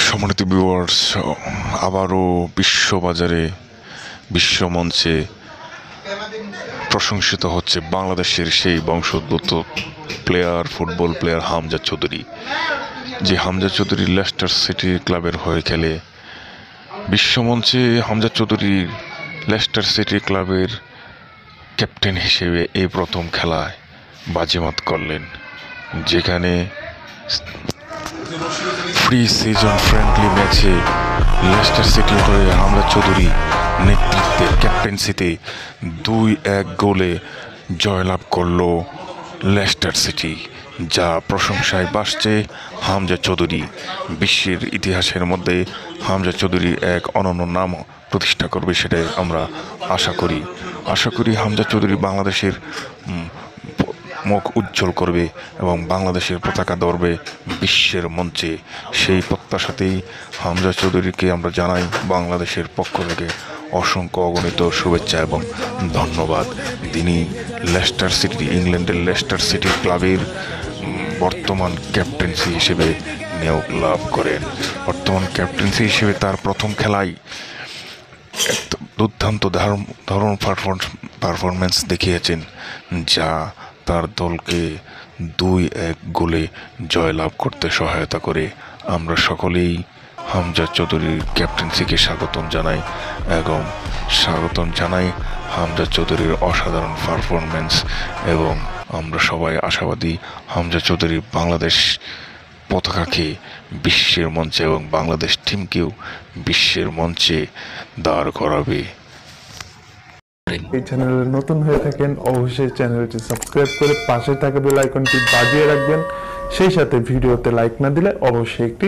সম্মানিত ভিউয়ার্স, আবারও বিশ্ববাজারে বিশ্বমঞ্চে প্রশংসিত হচ্ছে বাংলাদেশের সেই বংশোদ্ভূত player, football player Hamza Chowdhury. যে হামজা চৌধুরী লেস্টার সিটি ক্লাবের হয়ে খেলে। বিশ্বমঞ্চে হামজা চৌধুরী লেস্টার সিটি ক্লাবের ক্যাপ্টেন হিসেবে এই প্রথম খেলায় বাজিমাত করলেন, যেখানে প্রি সিজন ফ্রেন্ডলি ম্যাচে লেস্টার সিটির হয়ে হামজা চৌধুরী নেতৃত্বে ক্যাপ্টেন্সিতে 2-1 গোলে জয়লাভ করল লেস্টার সিটি, যা প্রশংসায় ভাসছে হামজা চৌধুরী। বিশ্বের ইতিহাসের মধ্যে হামজা চৌধুরী এক অনন্য নাম প্রতিষ্ঠা করবে, সেটাই আমরা আশা করি হামজা চৌধুরী বাংলাদেশের মুখ উজ্জ্বল করবে এবং বাংলাদেশের পতাকা ধরবে বিশ্বের মঞ্চে। সেই প্রত্যাশাতেই হামজা চৌধুরীকে আমরা জানাই বাংলাদেশের পক্ষ থেকে অসংখ্য অগণিত শুভেচ্ছা এবং ধন্যবাদ। তিনি লেস্টার সিটি, ইংল্যান্ডের লেস্টার সিটি ক্লাবের বর্তমান ক্যাপ্টেন্সি হিসেবে নিয়োগ লাভ করেন। বর্তমান ক্যাপ্টেন্সি হিসেবে তার প্রথম খেলায় দুর্দান্ত দারুণ পারফরমেন্স দেখিয়েছেন, যা তার দলকে 2-1 গোলে জয়লাভ করতে সহায়তা করে। আমরা সকলেই হামজা চৌধুরীর ক্যাপ্টেন্সিকে স্বাগতম জানাই হামজা চৌধুরীর অসাধারণ পারফরমেন্স, এবং আমরা সবাই আশাবাদী হামজা চৌধুরী বাংলাদেশ পতাকাকে বিশ্বের মঞ্চে এবং বাংলাদেশ টিমকেও বিশ্বের মঞ্চে দাঁড় করাবে। এই চ্যানেলে নতুন হয়ে থাকেন অবশ্যই চ্যানেলটি সাবস্ক্রাইব করে পাশে থাকা বেল আইকনটি বাজিয়ে রাখবেন। সেই সাথে ভিডিওতে লাইক না দিলে অবশ্যই একটি